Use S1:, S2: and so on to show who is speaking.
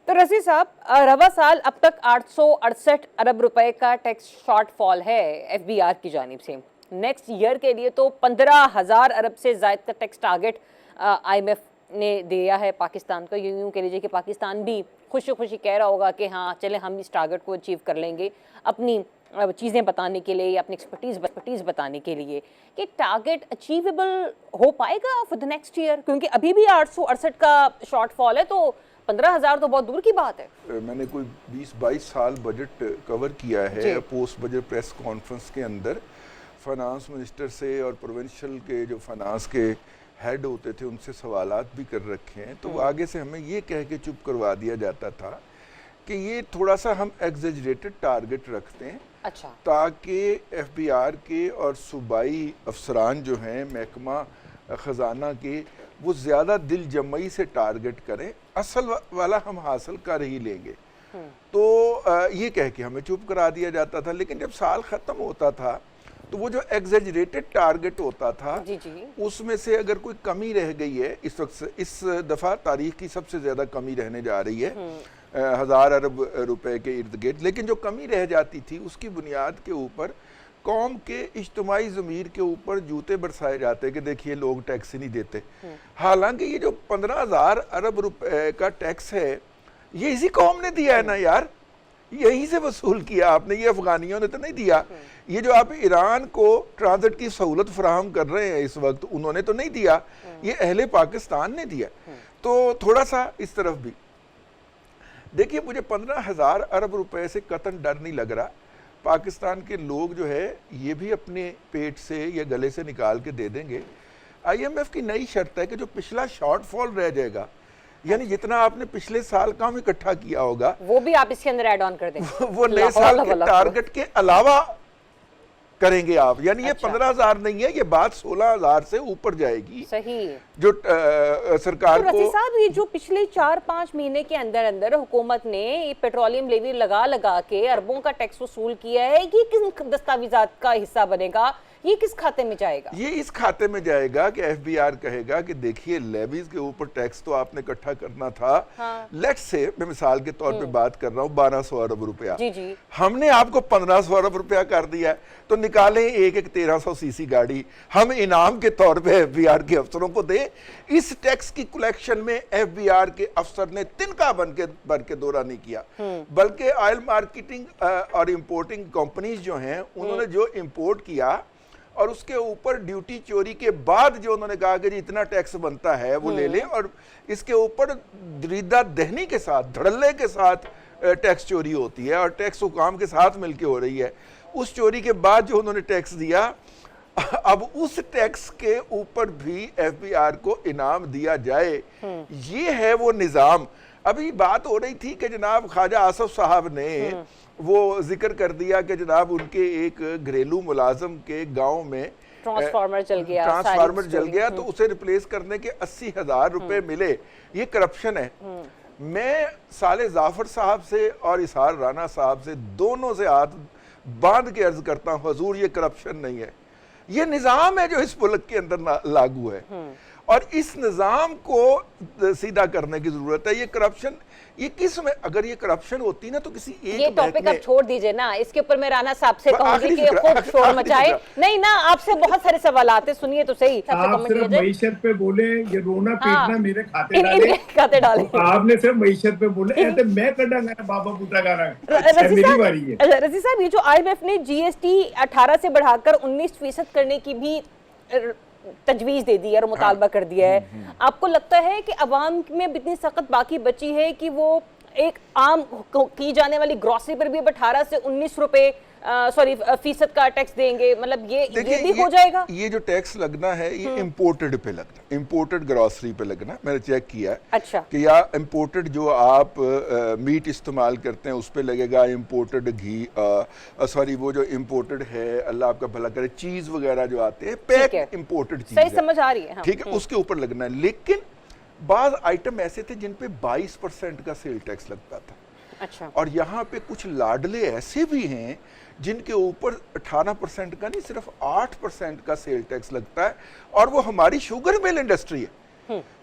S1: تو رضی صاحب، رواں سال اب تک 868 ارب روپے کا ٹیکس شارٹ فال ہے ایف بی آر کی جانب سے. نیکسٹ ایئر کے لیے تو 15,000 ارب سے زائد کا tax target I M F نے دیا ہے پاکستان کو. یوں کہہ لیجیے کہ پاکستان بھی خوشی خوشی کہہ رہا ہوگا کہ ہاں چلیں ہم اس ٹارگٹ کو اچیو کر لیں گے اپنی چیزیں بتانے کے لیے یا اپنی ایکسپرٹیز بتانے کے لیے. کہ ٹارگٹ اچیویبل ہو پائے گا فور دا نیکسٹ ایئر؟ کیونکہ ابھی بھی 868 کا شارٹ فال ہے تو 15,000 تو بہت دور کی بات ہے.
S2: میں نے کوئی 20-22 سال بجٹ کور کیا ہے پوسٹ بجٹ پریس کانفرنس کے اندر. فائنانس منسٹر سے اور پروونشل کے جو فائنانس کے ہیڈ ہوتے تھے ان سے سوالات بھی کر رکھے ہیں. تو آگے سے ہمیں یہ کہہ کے چپ کروا دیا جاتا تھا کہ یہ تھوڑا سا ہم ایگزیجریٹڈ ٹارگٹ رکھتے ہیں تاکہ ایف بی آر کے اور صوبائی افسران جو ہیں محکمہ خزانہ کے وہ زیادہ دل جمعی سے ٹارگٹ کریں, اصل والا ہم حاصل کر ہی لیں گے. تو یہ کہہ کے ہمیں چپ کرا دیا جاتا تھا. لیکن جب سال ختم ہوتا تھا تو وہ جو ایگزیجریٹڈ ٹارگٹ ہوتا تھا اس میں سے اگر کوئی کمی رہ گئی ہے, اس وقت اس دفعہ تاریخ کی سب سے زیادہ کمی رہنے جا رہی ہے 1,000 ارب روپے کے ارد گرد, لیکن جو کمی رہ جاتی تھی اس کی بنیاد کے اوپر قوم کے اجتماعی ضمیر کے اوپر جوتے برسائے جاتے کہ دیکھیے لوگ ٹیکس ہی نہیں دیتے. حالانکہ یہ جو 15,000 ارب روپے کا ٹیکس ہے یہ اسی قوم نے دیا ہے نا یار, یہیں سے وصول کیا آپ نے, یہ افغانیوں نے تو نہیں دیا. یہ جو آپ ایران کو ٹرانزٹ کی سہولت فراہم کر رہے ہیں اس وقت انہوں نے تو نہیں دیا, یہ اہل پاکستان نے دیا. تو تھوڑا سا اس طرف بھی دیکھیے, مجھے 15,000 ارب روپے سے قطعاً ڈر نہیں لگ رہا. پاکستان کے لوگ جو ہے یہ بھی اپنے پیٹ سے یا گلے سے نکال کے دے دیں گے. آئی ایم ایف کی نئی شرط ہے کہ جو پچھلا شارٹ فال رہ جائے گا, یعنی جتنا آپ نے پچھلے سال کام اکٹھا کیا ہوگا
S1: وہ بھی آپ اس کے اندر ایڈ آن کر دیں,
S2: وہ نئے سال کے ٹارگٹ کے علاوہ کریں گے آپ. یعنی یہ 15,000 نہیں ہے, یہ بات 16,000 سے اوپر جائے گی.
S1: صحیح.
S2: جو سرکار کو
S1: رفیع صاحب, یہ جو پچھلے 4-5 مہینے کے اندر حکومت نے پیٹرولیم لیوی لگا کے اربوں کا ٹیکس وصول کیا ہے, یہ کن دستاویزات کا حصہ بنے گا؟ یہ کس کھاتے میں جائے گا؟ یہ
S2: اس کھاتے میں جائے گا کہ ایف بی آر کہے گا کہ دیکھیے لیویز کے اوپر ٹیکس تو آپ نے اکٹھا کرنا تھا, لیٹ سے میں مثال کے طور پہ بات کر رہا ہوں 1,200 ارب روپیہ, ہم نے آپ کو 1,500 ارب روپیہ کر دیا ہے, تو نکالیں ایک 1,300 سی سی گاڑی ہم انعام کے طور پہ ایف بی آر کے افسروں کو دیں. اس ٹیکس کی کلیکشن میں ایف بی آر کے افسر نے تنکا بن کے دورہ نہیں کیا, بلکہ آئل مارکیٹنگ اور امپورٹنگ کمپنیز جو ہیں انہوں نے جو امپورٹ کیا اور اس کے اوپر ڈیوٹی چوری کے بعد جو انہوں نے کہا کہ جی اتنا ٹیکس بنتا ہے وہ لے لیں, اور اس کے اوپر دریدہ دہنی کے ساتھ دھڑلے کے ساتھ ٹیکس چوری ہوتی ہے اور ٹیکس حکام کے ساتھ مل کے ہو رہی ہے. اس چوری کے بعد جو انہوں نے ٹیکس دیا, اب اس ٹیکس کے اوپر بھی ایف بی آر کو انعام دیا جائے, یہ ہے وہ نظام. ابھی بات ہو رہی تھی کہ جناب خواجہ آصف صاحب نے وہ ذکر کر دیا کہ جناب ان کے ایک گھریلو ملازم کے گاؤں میں
S1: ٹرانسفارمر
S2: جل گیا تو اسے ریپلیس کرنے کے 80,000 روپے ملے. یہ کرپشن ہے. میں صالح ظافر صاحب سے اور اسحار رانا صاحب سے دونوں سے ہاتھ باندھ کے عرض کرتا ہوں, حضور یہ کرپشن نہیں ہے, یہ نظام ہے جو اس ملک کے اندر لاگو ہے, اور اس نظام کو سیدھا کرنے کی ضرورت ہے. یہ کرپشن یہ کس میں, اگر یہ کرپشن ہوتی نا تو کسی ایک
S1: یہ ٹاپک آپ چھوڑ دیجئے نا, اس کے اوپر میں رانا صاحب سے کہوں گی کہ خوب شور مچائے. نہیں نا, آپ سے بہت سارے سوالات ہیں, سنیے تو صحیح.
S3: آپ صرف معیشت پہ بولیں, یہ رونا پیٹنا میرے کھاتے ڈالیں. آپ نے صرف معیشت پہ بولیں, ایسے میں کڈا گا بابا بوٹا گا رہا ہے, میری باری ہے.
S1: رضی صاحب, یہ جو آئی ایم ایف نے جی ایس ٹی 18 سے بڑھا کر 19% کرنے کی بھی تجویز دے دی ہے اور مطالبہ کر دیا ہے, آپ کو لگتا ہے کہ عوام میں اتنی سخت باقی بچی ہے کہ وہ ایک عام کی جانے والی گروسری پر بھی 18 سے 19 روپے فیصد کا ٹیکس دیں گے؟ مطلب یہ بھی ہو جائے گا.
S2: یہ جو ٹیکس لگنا ہے یہ امپورٹڈ پہ لگنا, امپورٹڈ گروسری پہ لگنا. میں نے چیک کیا ہے کہ یا امپورٹڈ جو آپ میٹ استعمال کرتے ہیں اس پہ لگے گا, امپورٹڈ گھی وہ جو امپورٹڈ ہے اللہ آپ کا بھلا کرے چیز وغیرہ جو آتے ہیں پیک امپورٹڈ چیز,
S1: صحیح سمجھ آ رہی ہے,
S2: ٹھیک ہے, اس کے اوپر لگنا ہے. لیکن بعض آئٹم ایسے تھے جن پہ 22% کا سیل ٹیکس لگتا تھا, اور یہاں پہ کچھ لاڈلے ایسے بھی ہیں جن کے اوپر 18% کا نہیں صرف 8% کا سیل ٹیکس لگتا ہے, اور وہ ہماری شوگر مل انڈسٹری ہے.